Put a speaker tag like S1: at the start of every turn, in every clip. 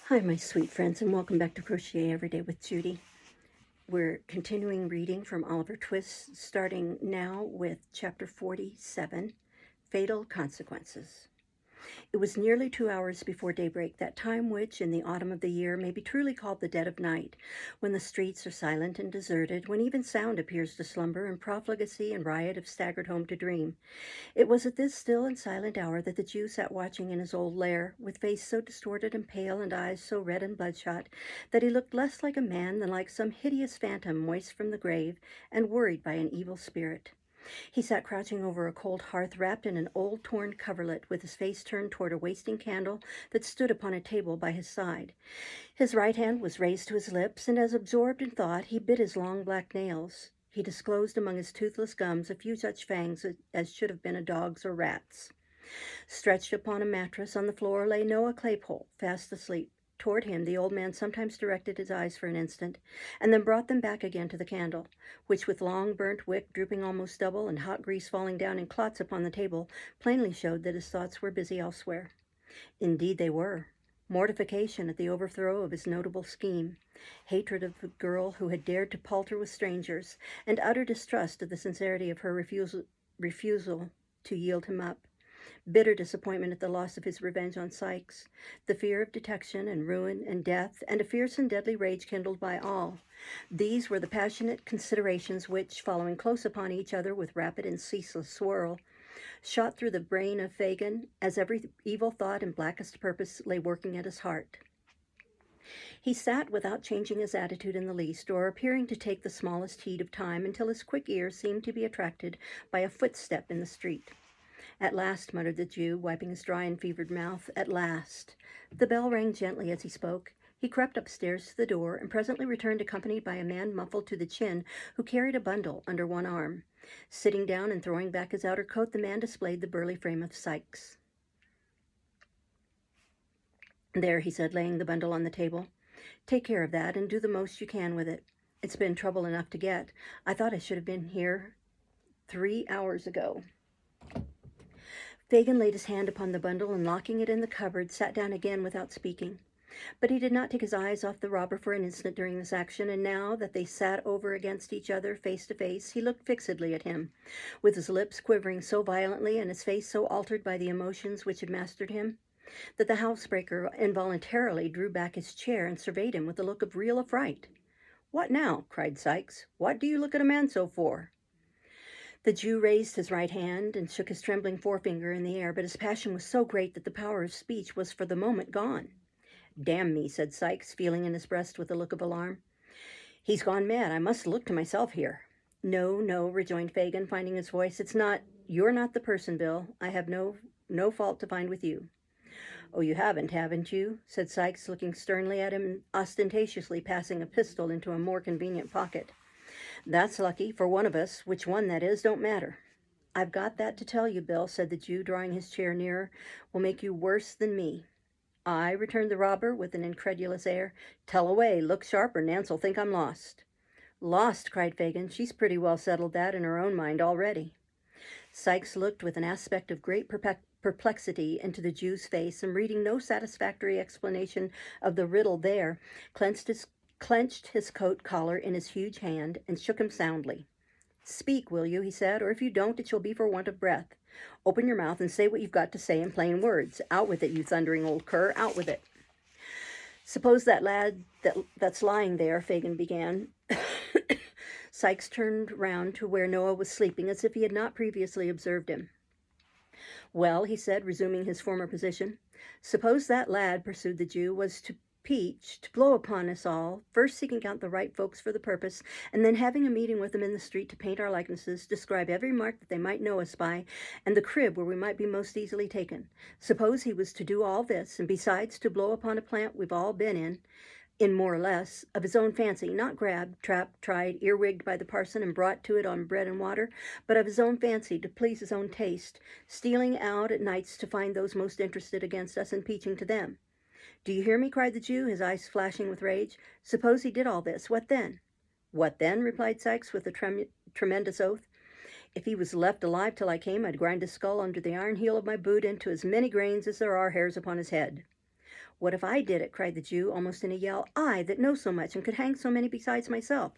S1: Hi, my sweet friends, and welcome back to Crochet Every Day with Judy. We're continuing reading from Oliver Twist, starting now with chapter 47, Fatal Consequences. It was nearly 2 hours before daybreak, that time which, in the autumn of the year, may be truly called the dead of night, when the streets are silent and deserted, when even sound appears to slumber, and profligacy and riot have staggered home to dream. It was at this still and silent hour that the Jew sat watching in his old lair, with face so distorted and pale and eyes so red and bloodshot that he looked less like a man than like some hideous phantom moist from the grave and worried by an evil spirit. He sat crouching over a cold hearth, wrapped in an old torn coverlet, with his face turned toward a wasting candle that stood upon a table by his side. His right hand was raised to his lips, and as absorbed in thought, he bit his long black nails. He disclosed among his toothless gums a few such fangs as should have been a dog's or rat's. Stretched upon a mattress on the floor lay Noah Claypole, fast asleep. Toward him the old man sometimes directed his eyes for an instant, and then brought them back again to the candle, which, with long burnt wick drooping almost double and hot grease falling down in clots upon the table, plainly showed that his thoughts were busy elsewhere. Indeed they were. Mortification at the overthrow of his notable scheme, hatred of the girl who had dared to palter with strangers, and utter distrust of the sincerity of her refusal to yield him up. Bitter disappointment at the loss of his revenge on Sikes, the fear of detection and ruin and death, and a fierce and deadly rage kindled by all. These were the passionate considerations which, following close upon each other with rapid and ceaseless swirl, shot through the brain of Fagin as every evil thought and blackest purpose lay working at his heart. He sat without changing his attitude in the least, or appearing to take the smallest heed of time, until his quick ear seemed to be attracted by a footstep in the street. "At last," muttered the Jew, wiping his dry and fevered mouth. "At last." The bell rang gently as he spoke. He crept upstairs to the door, and presently returned accompanied by a man muffled to the chin, who carried a bundle under one arm. Sitting down and throwing back his outer coat, the man displayed the burly frame of Sikes. "There," he said, laying the bundle on the table. "Take care of that, and do the most you can with it. It's been trouble enough to get. I thought I should have been here 3 hours ago." Fagin laid his hand upon the bundle, and locking it in the cupboard, sat down again without speaking. But he did not take his eyes off the robber for an instant during this action, and now that they sat over against each other, face to face, he looked fixedly at him, with his lips quivering so violently and his face so altered by the emotions which had mastered him, that the housebreaker involuntarily drew back his chair and surveyed him with a look of real affright. "What now?" cried Sikes. "What do you look at a man so for?" The Jew raised his right hand and shook his trembling forefinger in the air, but his passion was so great that the power of speech was for the moment gone. "Damn me," said Sikes, feeling in his breast with a look of alarm. "He's gone mad. I must look to myself here." "No, no," rejoined Fagin, finding his voice. You're not the person, Bill. I have no fault to find with you." "Oh, you haven't you?" said Sikes, looking sternly at him and ostentatiously passing a pistol into a more convenient pocket. "That's lucky, for one of us. Which one that is don't matter." "I've got that to tell you, Bill," said the Jew, drawing his chair nearer. "Will make you worse than me." "I," returned the robber with an incredulous air. "Tell away. Look sharp, or Nance'll think I'm lost." "Lost!" cried Fagin. "She's pretty well settled that in her own mind already." Sikes looked with an aspect of great perplexity into the Jew's face, and reading no satisfactory explanation of the riddle there, clenched his coat collar in his huge hand and shook him soundly. "Speak, will you?" he said, "or if you don't, it shall be for want of breath. Open your mouth and say what you've got to say in plain words. Out with it, you thundering old cur, out with it." "Suppose that lad that's lying there," Fagin began. Sikes turned round to where Noah was sleeping, as if he had not previously observed him. "Well," he said, resuming his former position, "suppose that lad," pursued the Jew, "was to blow upon us all, first seeking out the right folks for the purpose, and then having a meeting with them in the street to paint our likenesses, describe every mark that they might know us by, and the crib where we might be most easily taken. Suppose he was to do all this, and besides to blow upon a plant we've all been in more or less, of his own fancy, not grabbed, trapped, tried, earwigged by the parson and brought to it on bread and water, but of his own fancy, to please his own taste, stealing out at nights to find those most interested against us and preaching to them. Do you hear me?" cried the Jew, his eyes flashing with rage. "Suppose he did all this, what then?" "What then?" replied Sikes with a tremendous oath. "If he was left alive till I came, I'd grind his skull under the iron heel of my boot into as many grains as there are hairs upon his head." "What if I did it?" cried the Jew, almost in a yell. "I, that know so much and could hang so many besides myself."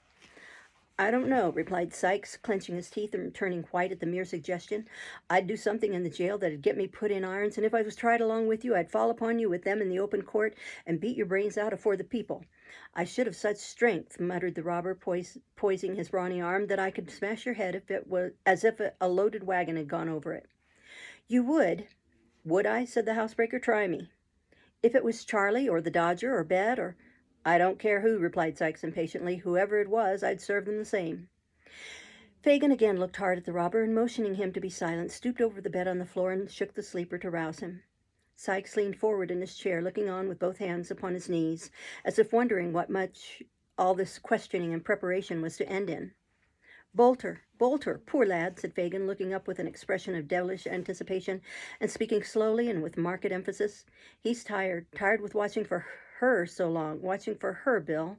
S1: "I don't know," replied Sikes, clenching his teeth and turning white at the mere suggestion. "I'd do something in the jail that'd get me put in irons, and if I was tried along with you, I'd fall upon you with them in the open court and beat your brains out afore the people. I should have such strength," muttered the robber, poising his brawny arm, "that I could smash your head if it was as if a loaded wagon had gone over it." "You would?" "Would I?" said the housebreaker. "Try me." "If it was Charlie or the Dodger or Bet or—" "I don't care who," replied Sikes impatiently. "Whoever it was, I'd serve them the same." Fagin again looked hard at the robber, and motioning him to be silent, stooped over the bed on the floor and shook the sleeper to rouse him. Sikes leaned forward in his chair, looking on with both hands upon his knees, as if wondering what much all this questioning and preparation was to end in. "Bolter, Bolter, poor lad," said Fagin, looking up with an expression of devilish anticipation, and speaking slowly and with marked emphasis. "He's tired with watching for her so long, watching for her, Bill."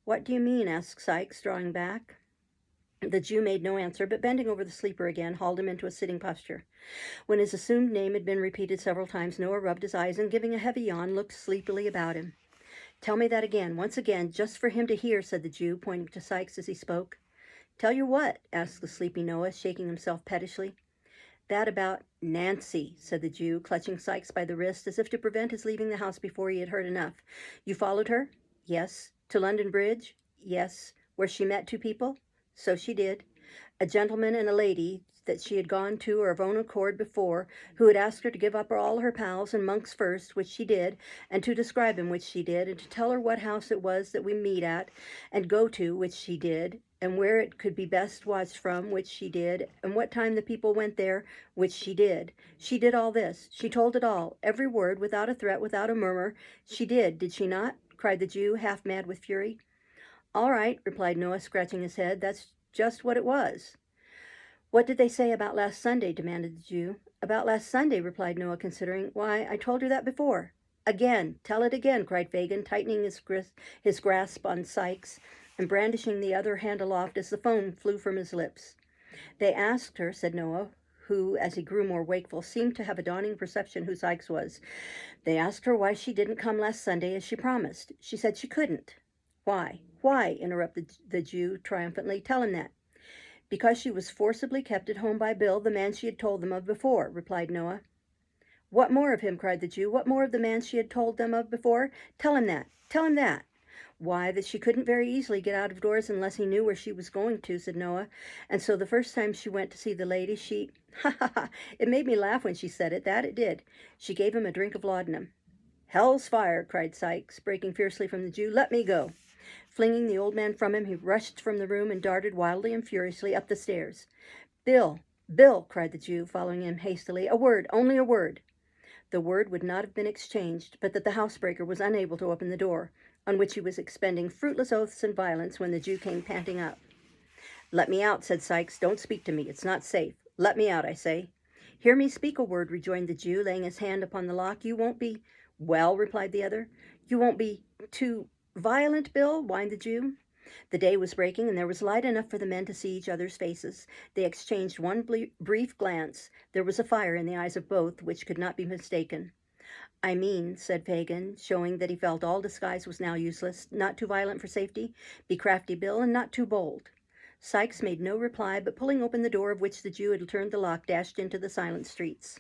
S1: "What do you mean?" asked Sikes, drawing back. The Jew made no answer, but bending over the sleeper again, hauled him into a sitting posture. When his assumed name had been repeated several times, Noah rubbed his eyes and, giving a heavy yawn, looked sleepily about him. "Tell me that again, once again, just for him to hear," said the Jew, pointing to Sikes as he spoke. "Tell you what?" asked the sleepy Noah, shaking himself pettishly. "That about Nancy," said the Jew, clutching Sikes by the wrist as if to prevent his leaving the house before he had heard enough. "You followed her?" "Yes." "To London Bridge?" "Yes." "Where she met two people?" "So she did. A gentleman and a lady that she had gone to of her own accord before, who had asked her to give up all her pals and monks first, which she did, and to describe him, which she did, and to tell her what house it was that we meet at and go to, which she did, and where it could be best watched from, which she did, and what time the people went there, which she did. She did all this. She told it all, every word, without a threat, without a murmur. She did she not?" cried the Jew, half mad with fury. "All right," replied Noah, scratching his head. "That's just what it was." "What did they say about last Sunday?" demanded the Jew. "About last Sunday," replied Noah, considering. "Why, I told her that before." "Again, tell it again," cried Fagin, tightening his grasp on Sikes and brandishing the other hand aloft as the foam flew from his lips. "They asked her," said Noah, who, as he grew more wakeful, seemed to have a dawning perception who Sikes was. "They asked her why she didn't come last Sunday as she promised. She said she couldn't." "Why? Why?" interrupted the Jew triumphantly. "Tell him that." "Because she was forcibly kept at home by Bill, the man she had told them of before," replied Noah. "What more of him?" cried the Jew. "What more of the man she had told them of before? Tell him that. Tell him that." "Why, that she couldn't very easily get out of doors unless he knew where she was going to," said Noah. "And so the first time she went to see the lady, she—" "Ha, ha, ha! It made me laugh when she said it, that it did. She gave him a drink of laudanum." "Hell's fire!" cried Sikes, breaking fiercely from the Jew. "Let me go." Flinging the old man from him, he rushed from the room and darted wildly and furiously up the stairs. "Bill! Bill!" cried the Jew, following him hastily. "A word, only a word." The word would not have been exchanged, but that the housebreaker was unable to open the door, on which he was expending fruitless oaths and violence when the Jew came panting up. "Let me out," said Sikes. "Don't speak to me. It's not safe. Let me out, I say." "Hear me speak a word," rejoined the Jew, laying his hand upon the lock. "You won't be—" "Well," replied the other. "You won't be too violent, Bill?" whined the Jew. The day was breaking, and there was light enough for the men to see each other's faces. They exchanged one brief glance. There was a fire in the eyes of both, which could not be mistaken. "I mean," said Fagin, showing that he felt all disguise was now useless, "not too violent for safety. Be crafty, Bill, and not too bold." Sikes made no reply, but pulling open the door of which the Jew had turned the lock, dashed into the silent streets.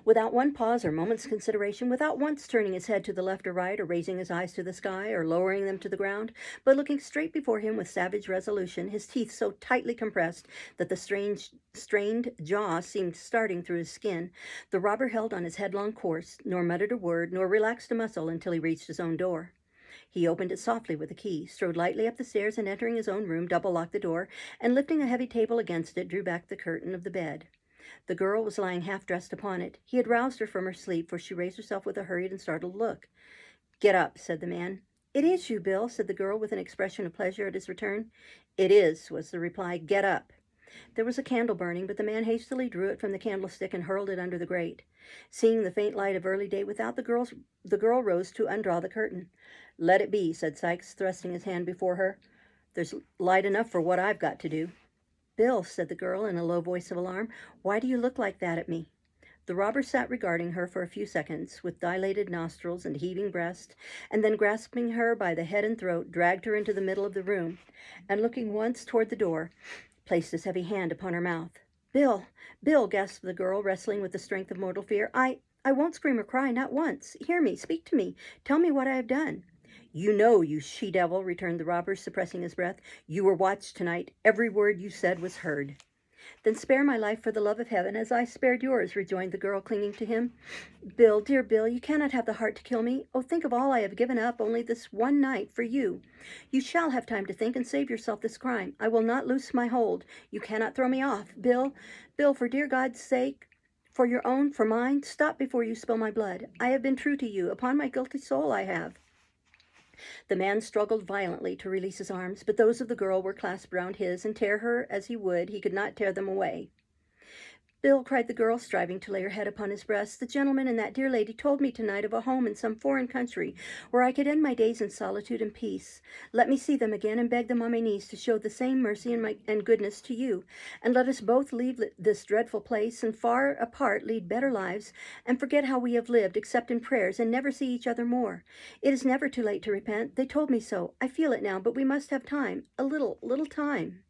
S1: Without one pause or moment's consideration, without once turning his head to the left or right, or raising his eyes to the sky, or lowering them to the ground, but looking straight before him with savage resolution, his teeth so tightly compressed that the strained jaw seemed starting through his skin, the robber held on his headlong course, nor muttered a word, nor relaxed a muscle until he reached his own door. He opened it softly with a key, strode lightly up the stairs, and entering his own room, double-locked the door, and lifting a heavy table against it, drew back the curtain of the bed. The girl was lying half-dressed upon it. He had roused her from her sleep, for she raised herself with a hurried and startled look. "Get up," said the man. "It is you, Bill," said the girl with an expression of pleasure at his return. "It is," was the reply. "Get up." There was a candle burning, but the man hastily drew it from the candlestick and hurled it under the grate. Seeing the faint light of early day without, the girl rose to undraw the curtain. "Let it be," said Sikes, thrusting his hand before her. "There's light enough for what I've got to do." "Bill," said the girl in a low voice of alarm, "why do you look like that at me?" The robber sat regarding her for a few seconds, with dilated nostrils and heaving breast, and then grasping her by the head and throat, dragged her into the middle of the room, and looking once toward the door, placed his heavy hand upon her mouth. Bill, Bill, gasped the girl, wrestling with the strength of mortal fear. I won't scream or cry, not once. Hear me, speak to me. Tell me what I have done. You know, you she-devil, returned the robber, suppressing his breath. You were watched tonight. Every word you said was heard. Then spare my life for the love of heaven, as I spared yours, rejoined the girl, clinging to him. Bill, dear Bill, you cannot have the heart to kill me. Oh, think of all I have given up only this one night for you. You shall have time to think and save yourself this crime. I will not loose my hold. You cannot throw me off. Bill, Bill, for dear God's sake, for your own, for mine, stop before you spill my blood. I have been true to you. Upon my guilty soul I have. The man struggled violently to release his arms, but those of the girl were clasped round his, and tear her as he would, he could not tear them away. Bill, cried the girl, striving to lay her head upon his breast, the gentleman and that dear lady told me tonight of a home in some foreign country where I could end my days in solitude and peace. Let me see them again and beg them on my knees to show the same mercy and goodness to you, and let us both leave this dreadful place and far apart lead better lives and forget how we have lived except in prayers and never see each other more. It is never too late to repent. They told me so. I feel it now, but we must have time, a little time.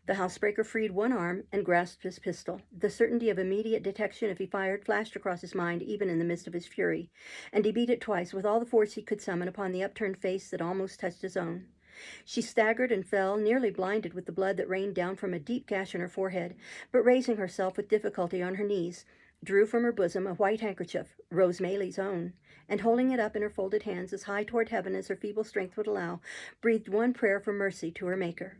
S1: The housebreaker freed one arm and grasped his pistol. The certainty of immediate detection if he fired flashed across his mind even in the midst of his fury, and he beat it twice with all the force he could summon upon the upturned face that almost touched his own. She staggered and fell, nearly blinded with the blood that rained down from a deep gash in her forehead, but raising herself with difficulty on her knees, drew from her bosom a white handkerchief, Rose Maylie's own, and holding it up in her folded hands as high toward heaven as her feeble strength would allow, breathed one prayer for mercy to her Maker.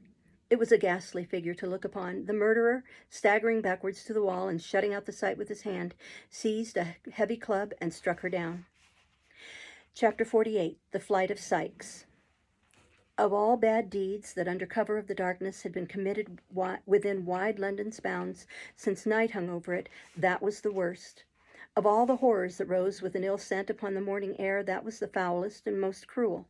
S1: It was a ghastly figure to look upon. The murderer, staggering backwards to the wall and shutting out the sight with his hand, seized a heavy club and struck her down. Chapter 48, The Flight of Sikes. Of all bad deeds that under cover of the darkness had been committed within wide London's bounds since night hung over it, that was the worst. Of all the horrors that rose with an ill scent upon the morning air, that was the foulest and most cruel.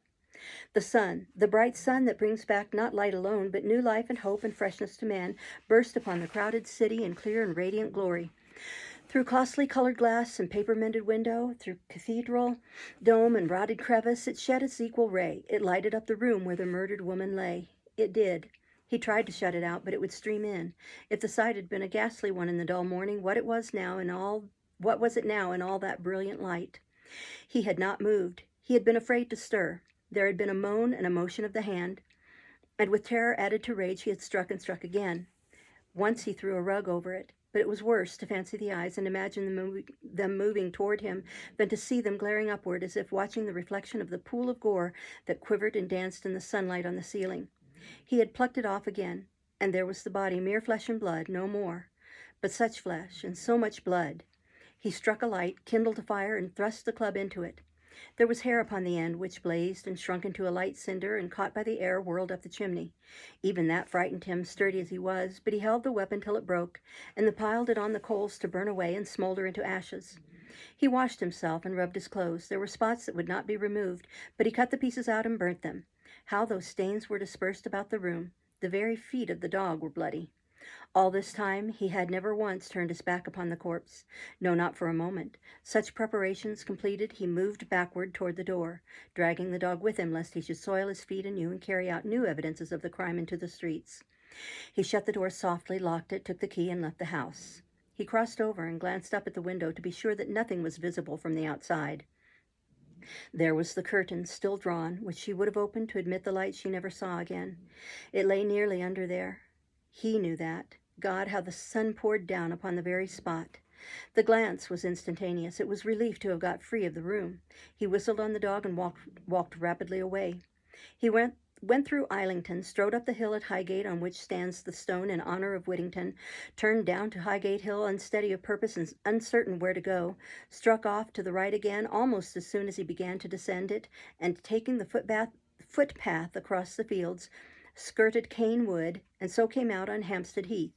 S1: The sun, the bright sun that brings back not light alone, but new life and hope and freshness to man, burst upon the crowded city in clear and radiant glory. Through costly colored glass and paper-mended window, through cathedral, dome, and rotted crevice, it shed its equal ray. It lighted up the room where the murdered woman lay. It did. He tried to shut it out, but it would stream in. If the sight had been a ghastly one in the dull morning, what was it now in all that brilliant light? He had not moved. He had been afraid to stir. There had been a moan and a motion of the hand, and with terror added to rage he had struck and struck again. Once he threw a rug over it, but it was worse to fancy the eyes and imagine them moving toward him than to see them glaring upward as if watching the reflection of the pool of gore that quivered and danced in the sunlight on the ceiling. He had plucked it off again, and there was the body, mere flesh and blood, no more. But such flesh and so much blood. He struck a light, kindled a fire, and thrust the club into it. There was hair upon the end, which blazed and shrunk into a light cinder and, caught by the air, whirled up the chimney. Even that frightened him, sturdy as he was, but he held the weapon till it broke, and then piled it on the coals to burn away and smolder into ashes. He washed himself and rubbed his clothes. There were spots that would not be removed, but he cut the pieces out and burnt them. How those stains were dispersed about the room! The very feet of the dog were bloody. All this time he had never once turned his back upon the corpse. No, not for a moment. Such preparations completed, he moved backward toward the door, dragging the dog with him lest he should soil his feet anew and carry out new evidences of the crime into the streets. He shut the door softly, locked it, took the key, and left the house. He crossed over and glanced up at the window to be sure that nothing was visible from the outside. There was the curtain, still drawn, which she would have opened to admit the light she never saw again. It lay nearly under there. He knew that. God, how the sun poured down upon the very spot. The glance was instantaneous. It was relief to have got free of the room. He whistled on the dog and walked rapidly away. He went through Islington, strode up the hill at Highgate, on which stands the stone in honor of Whittington, turned down to Highgate Hill, unsteady of purpose and uncertain where to go, struck off to the right again almost as soon as he began to descend it, and taking the footpath across the fields, skirted Cane Wood, and so came out on Hampstead Heath.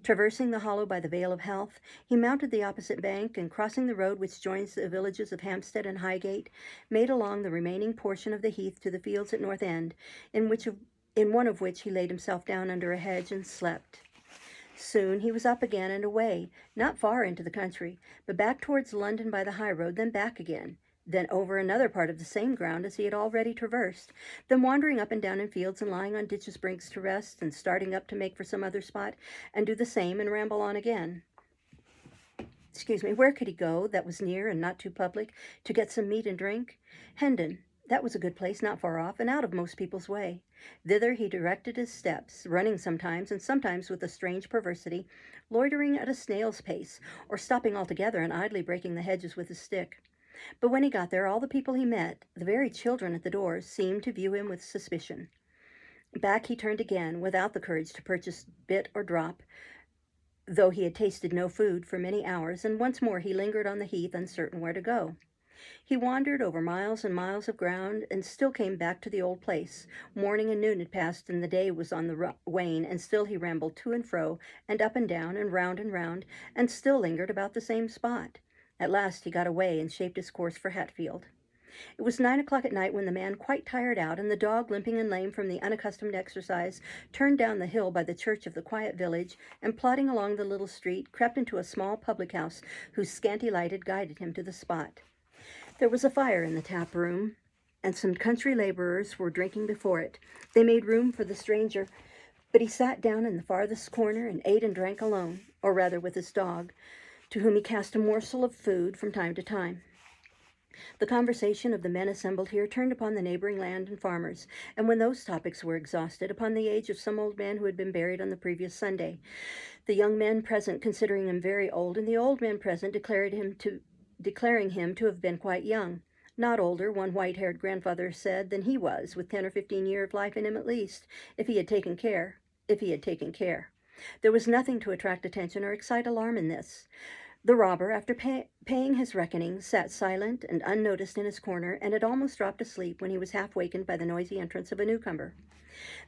S1: Traversing the hollow by the Vale of Health, he mounted the opposite bank, and crossing the road which joins the villages of Hampstead and Highgate, made along the remaining portion of the heath to the fields at North End, in one of which he laid himself down under a hedge and slept. Soon he was up again and away, not far into the country, but back towards London by the high road, then back again, then over another part of the same ground as he had already traversed, then wandering up and down in fields and lying on ditches brinks to rest, and starting up to make for some other spot, and do the same and ramble on again. Where could he go that was near and not too public, to get some meat and drink? Hendon. That was a good place, not far off, and out of most people's way. Thither he directed his steps, running sometimes, and sometimes with a strange perversity, loitering at a snail's pace, or stopping altogether and idly breaking the hedges with his stick. But when he got there, all the people he met, the very children at the doors, seemed to view him with suspicion. Back he turned again, without the courage to purchase bit or drop, though he had tasted no food for many hours, and once more he lingered on the heath, uncertain where to go. He wandered over miles and miles of ground, and still came back to the old place. Morning and noon had passed, and the day was on the wane, and still he rambled to and fro, and up and down, and round, and still lingered about the same spot. At last he got away, and shaped his course for Hatfield. It was 9 o'clock at night when the man, quite tired out, and the dog limping and lame from the unaccustomed exercise, turned down the hill by the church of the quiet village, and plodding along the little street, crept into a small public house, whose scanty light had guided him to the spot. There was a fire in the tap room, and some country laborers were drinking before it. They made room for the stranger, but he sat down in the farthest corner and ate and drank alone, or rather with his dog, to whom he cast a morsel of food from time to time. The conversation of the men assembled here turned upon the neighboring land and farmers, and when those topics were exhausted, upon the age of some old man who had been buried on the previous Sunday, the young men present considering him very old, and the old men present declaring him to have been quite young. Not older, one white-haired grandfather said, than he was, with 10 or 15 years of life in him at least, if he had taken care. There was nothing to attract attention or excite alarm in this. The robber, after paying his reckoning, sat silent and unnoticed in his corner, and had almost dropped asleep when he was half wakened by the noisy entrance of a newcomer.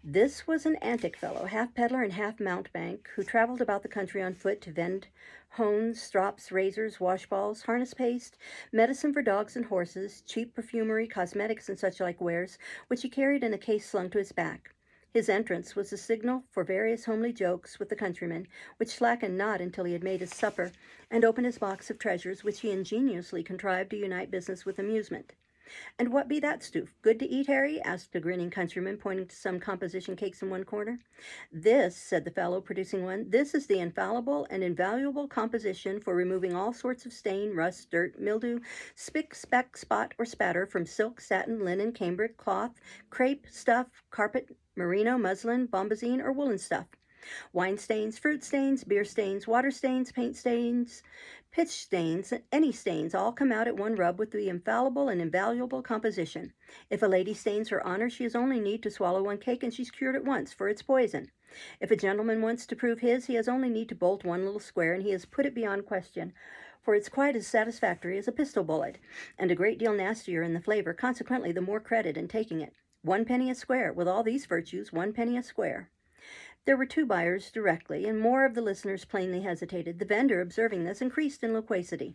S1: This was an antic fellow, half peddler and half mountebank, who traveled about the country on foot to vend hones, strops, razors, washballs, harness paste, medicine for dogs and horses, cheap perfumery, cosmetics, and such like wares, which he carried in a case slung to his back. His entrance was the signal for various homely jokes with the countrymen, which slackened not until he had made his supper, and opened his box of treasures, which he ingeniously contrived to unite business with amusement. "And what be that stoof? Good to eat, Harry?" asked a grinning countryman, pointing to some composition cakes in one corner. "This," said the fellow, producing one, "this is the infallible and invaluable composition for removing all sorts of stain, rust, dirt, mildew, spick, speck, spot, or spatter from silk, satin, linen, cambric, cloth, crepe, stuff, carpet, merino, muslin, bombazine, or woolen stuff. Wine stains, fruit stains, beer stains, water stains, paint stains, pitch stains, any stains, all come out at one rub with the infallible and invaluable composition. If a lady stains her honor, she has only need to swallow one cake, and she's cured at once, for it's poison. If a gentleman wants to prove his, he has only need to bolt one little square, and he has put it beyond question, for it's quite as satisfactory as a pistol bullet, and a great deal nastier in the flavor, consequently the more credit in taking it. 1 penny a square. With all these virtues, 1 penny a square." There were 2 buyers directly, and more of the listeners plainly hesitated. The vendor, observing this, increased in loquacity.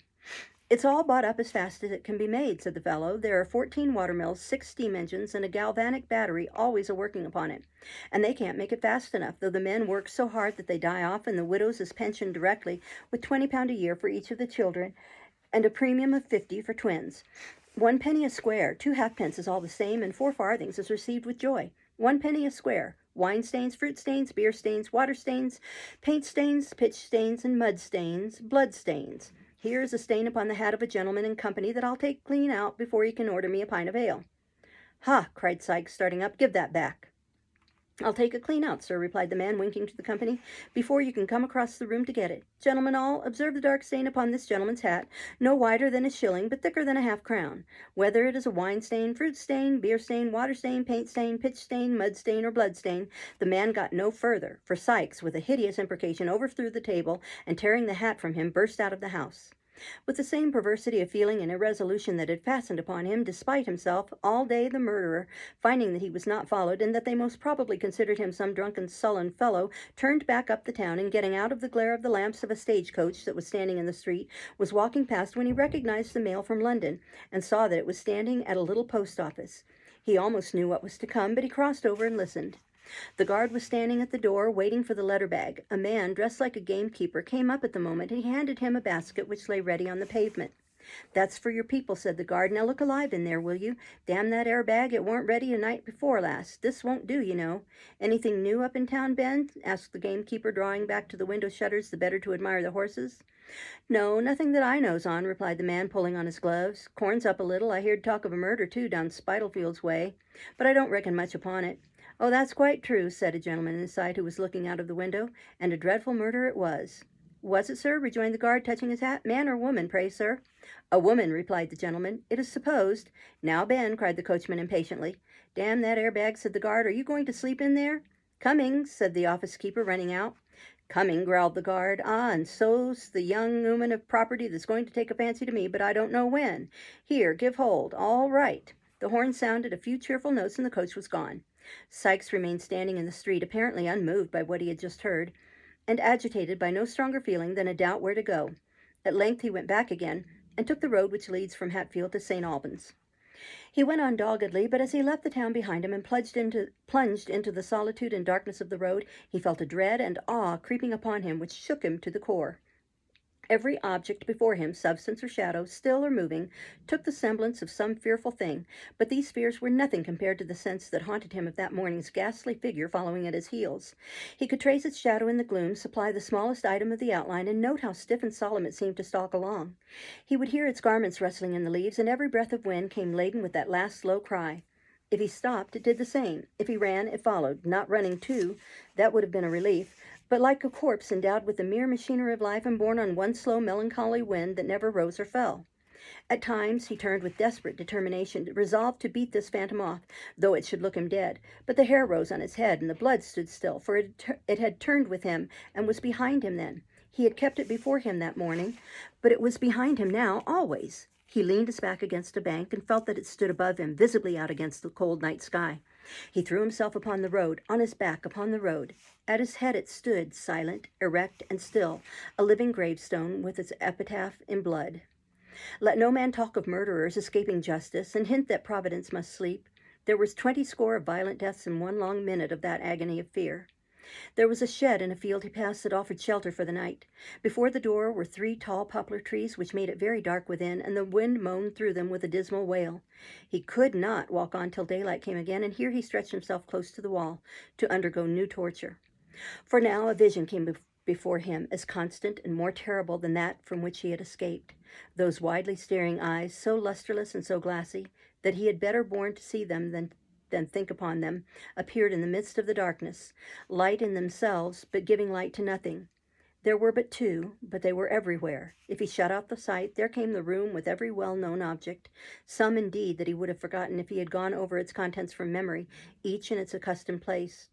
S1: "It's all bought up as fast as it can be made," said the fellow. "There are 14 watermills, 6 steam engines, and a galvanic battery always a-working upon it. And they can't make it fast enough, though the men work so hard that they die off, and the widows is pensioned directly, with £20 a year for each of the children, and a premium of 50 for twins. 1 penny a square, 2 halfpence is all the same, and 4 farthings is received with joy. 1 penny a square. Wine stains, fruit stains, beer stains, water stains, paint stains, pitch stains, and mud stains, blood stains. Here is a stain upon the hat of a gentleman in company that I'll take clean out before you can order me a pint of ale." "Ha!" cried Sikes, starting up. "Give that back." "I'll take it clean out, sir," replied the man, winking to the company, "before you can come across the room to get it. Gentlemen all, observe the dark stain upon this gentleman's hat, no wider than a shilling, but thicker than a half-crown. Whether it is a wine stain, fruit stain, beer stain, water stain, paint stain, pitch stain, mud stain, or blood stain." The man got no further, for Sikes, with a hideous imprecation, overthrew the table, and tearing the hat from him, burst out of the house. With the same perversity of feeling and irresolution that had fastened upon him, despite himself, all day the murderer, finding that he was not followed, and that they most probably considered him some drunken, sullen fellow, turned back up the town, and getting out of the glare of the lamps of a stagecoach that was standing in the street, was walking past when he recognized the mail from London, and saw that it was standing at a little post office. He almost knew what was to come, but he crossed over and listened. The guard was standing at the door, waiting for the letter bag. A man, dressed like a gamekeeper, came up at the moment, and he handed him a basket which lay ready on the pavement. "That's for your people," said the guard. "Now look alive in there, will you? Damn that air bag, it weren't ready the night before last. This won't do, you know." "Anything new up in town, Ben?" asked the gamekeeper, drawing back to the window shutters the better to admire the horses. "No, nothing that I knows on," replied the man, pulling on his gloves. "Corn's up a little. I heerd talk of a murder, too, down Spitalfields way, but I don't reckon much upon it." "Oh, that's quite true," said a gentleman inside who was looking out of the window, "and a dreadful murder it was." "Was it, sir?" rejoined the guard, touching his hat. "Man or woman, pray, sir?" "A woman," replied the gentleman. "It is supposed—" "Now, Ben," cried the coachman impatiently. "Damn that air bag," said the guard. "Are you going to sleep in there?" "Coming," said the office-keeper, running out. "Coming," growled the guard. "Ah, and so's the young ooman of property that's going to take a fancy to me, but I don't know when. Here, give hold. All right." The horn sounded a few cheerful notes, and the coach was gone. Sikes remained standing in the street, apparently unmoved by what he had just heard, and agitated by no stronger feeling than a doubt where to go. At length he went back again, and took the road which leads from Hatfield to St. Albans. He went on doggedly, but as he left the town behind him and plunged into the solitude and darkness of the road, he felt a dread and awe creeping upon him which shook him to the core. Every object before him, substance or shadow, still or moving, took the semblance of some fearful thing, but these fears were nothing compared to the sense that haunted him of that morning's ghastly figure following at his heels. He could trace its shadow in the gloom, supply the smallest item of the outline, and note how stiff and solemn it seemed to stalk along. He would hear its garments rustling in the leaves, and every breath of wind came laden with that last slow cry. If he stopped, it did the same. If he ran, it followed. Not running too, that would have been a relief, but like a corpse endowed with the mere machinery of life and borne on one slow melancholy wind that never rose or fell. At times he turned with desperate determination, resolved to beat this phantom off, though it should look him dead. But the hair rose on his head, and the blood stood still, for it had turned with him, and was behind him then. He had kept it before him that morning, but it was behind him now, always. He leaned his back against a bank, and felt that it stood above him, visibly out against the cold night sky. He threw himself upon the road, on his back upon the road. At his head it stood, silent, erect, and still, a living gravestone with its epitaph in blood. Let no man talk of murderers escaping justice, and hint that Providence must sleep. There was 20 score of violent deaths in one long minute of that agony of fear. There was a shed in a field he passed that offered shelter for the night. Before the door were 3 tall poplar trees, which made it very dark within, and the wind moaned through them with a dismal wail. He could not walk on till daylight came again, and here he stretched himself close to the wall, to undergo new torture. For now a vision came before him, as constant and more terrible than that from which he had escaped. Those widely staring eyes, so lustreless and so glassy, that he had better borne to see them than think upon them, appeared in the midst of the darkness, light in themselves, but giving light to nothing. There were but 2, but they were everywhere. If he shut out the sight, there came the room with every well-known object, some indeed that he would have forgotten if he had gone over its contents from memory, each in its accustomed place.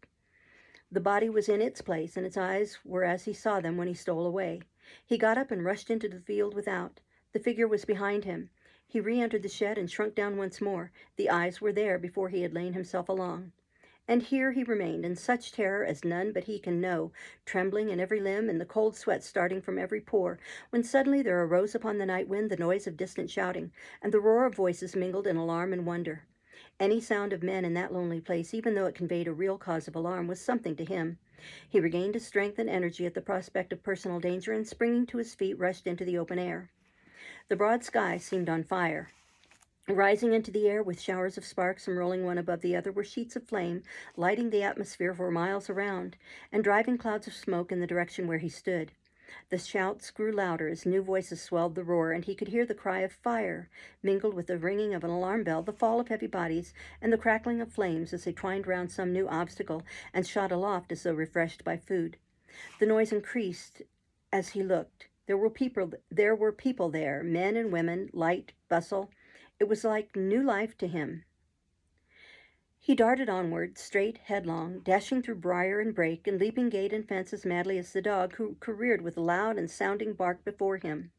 S1: The body was in its place, and its eyes were as he saw them when he stole away. He got up and rushed into the field without. The figure was behind him. He re-entered the shed and shrunk down once more. The eyes were there before he had lain himself along. And here he remained, in such terror as none but he can know, trembling in every limb and the cold sweat starting from every pore, when suddenly there arose upon the night wind the noise of distant shouting, and the roar of voices mingled in alarm and wonder. Any sound of men in that lonely place, even though it conveyed a real cause of alarm, was something to him. He regained his strength and energy at the prospect of personal danger, and springing to his feet, rushed into the open air. The broad sky seemed on fire. Rising into the air with showers of sparks and rolling one above the other were sheets of flame, lighting the atmosphere for miles around, and driving clouds of smoke in the direction where he stood. The shouts grew louder as new voices swelled the roar, and he could hear the cry of fire, mingled with the ringing of an alarm bell, the fall of heavy bodies, and the crackling of flames as they twined round some new obstacle and shot aloft as though refreshed by food. The noise increased as he looked. There were people there, men and women, light, bustle. It was like new life to him. He darted onward, straight, headlong, dashing through briar and brake, and leaping gate and fence as madly as the dog, who careered with a loud and sounding bark before him.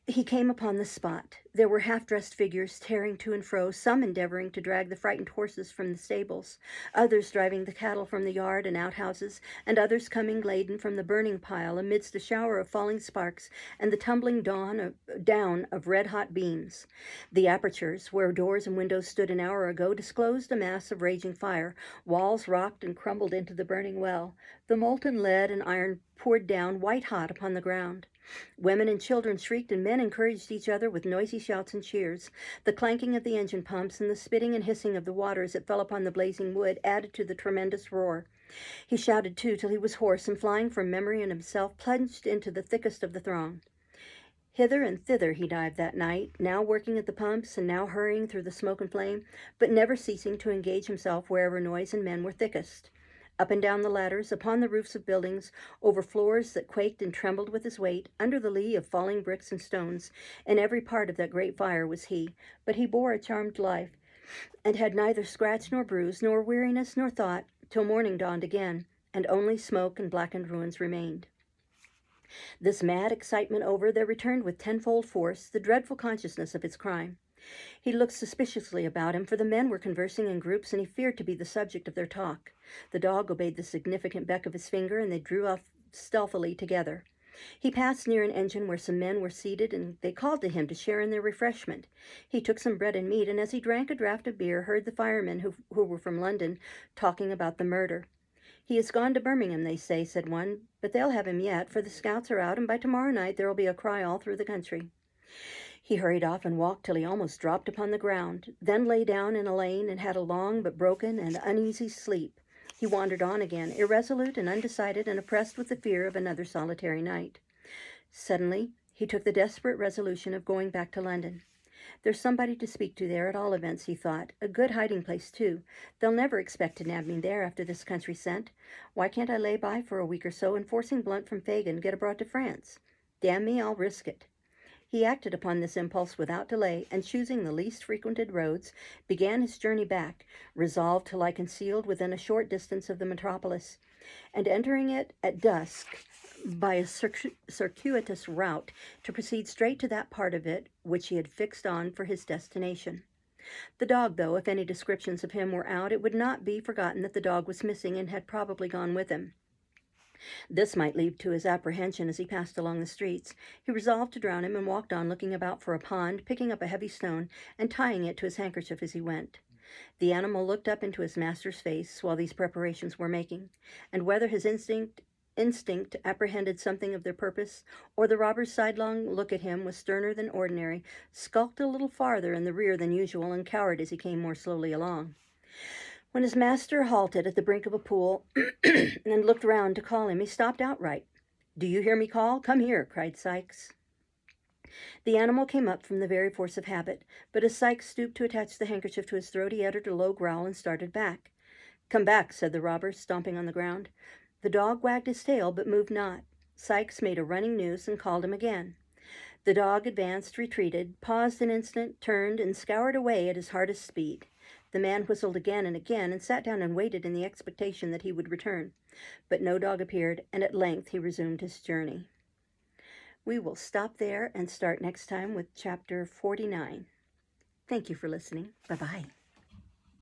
S1: He came upon the spot. There were half-dressed figures tearing to and fro, some endeavoring to drag the frightened horses from the stables, others driving the cattle from the yard and outhouses, and others coming laden from the burning pile amidst a shower of falling sparks and the tumbling down of red-hot beams. The apertures, where doors and windows stood an hour ago, disclosed a mass of raging fire. Walls rocked and crumbled into the burning well. The molten lead and iron poured down white-hot upon the ground. Women and children shrieked, and men encouraged each other with noisy shouts and cheers. The clanking of the engine pumps and the spitting and hissing of the water as it fell upon the blazing wood added to the tremendous roar. He shouted, too, till he was hoarse, and flying from memory and himself, plunged into the thickest of the throng. Hither and thither he dived that night, now working at the pumps and now hurrying through the smoke and flame, but never ceasing to engage himself wherever noise and men were thickest. Up and down the ladders, upon the roofs of buildings, over floors that quaked and trembled with his weight, under the lee of falling bricks and stones, in every part of that great fire was he. But he bore a charmed life, and had neither scratch nor bruise, nor weariness nor thought, till morning dawned again, and only smoke and blackened ruins remained. This mad excitement over, there returned with tenfold force the dreadful consciousness of his crime. He looked suspiciously about him, for the men were conversing in groups, and he feared to be the subject of their talk. The dog obeyed the significant beck of his finger, and they drew off stealthily together. He passed near an engine where some men were seated, and they called to him to share in their refreshment. He took some bread and meat, and as he drank a draught of beer, heard the firemen who were from London talking about the murder. "He has gone to Birmingham, they say," said one, "but they'll have him yet, for the scouts are out, and by tomorrow night there will be a cry all through the country." He hurried off and walked till he almost dropped upon the ground, then lay down in a lane and had a long but broken and uneasy sleep. He wandered on again, irresolute and undecided, and oppressed with the fear of another solitary night. Suddenly, he took the desperate resolution of going back to London. "There's somebody to speak to there, at all events," he thought. "A good hiding place, too. They'll never expect to nab me there after this country scent. Why can't I lay by for a week or so, and forcing blunt from Fagin, get abroad to France? Damn me, I'll risk it." He acted upon this impulse without delay, and choosing the least frequented roads, began his journey back, resolved to lie concealed within a short distance of the metropolis, and entering it at dusk by a circuitous route, to proceed straight to that part of it which he had fixed on for his destination. The dog, though, if any descriptions of him were out, it would not be forgotten that the dog was missing and had probably gone with him. This might lead to his apprehension as he passed along the streets. He resolved to drown him, and walked on, looking about for a pond, picking up a heavy stone, and tying it to his handkerchief as he went. The animal looked up into his master's face while these preparations were making, and whether his instinct apprehended something of their purpose, or the robber's sidelong look at him was sterner than ordinary, skulked a little farther in the rear than usual, and cowered as he came more slowly along. When his master halted at the brink of a pool and looked round to call him, he stopped outright. "Do you hear me call? Come here," cried Sikes. The animal came up from the very force of habit, but as Sikes stooped to attach the handkerchief to his throat, he uttered a low growl and started back. "Come back," said the robber, stomping on the ground. The dog wagged his tail, but moved not. Sikes made a running noose and called him again. The dog advanced, retreated, paused an instant, turned, and scoured away at his hardest speed. The man whistled again and again, and sat down and waited in the expectation that he would return. But no dog appeared, and at length he resumed his journey. We will stop there and start next time with chapter 49. Thank you for listening. Bye-bye.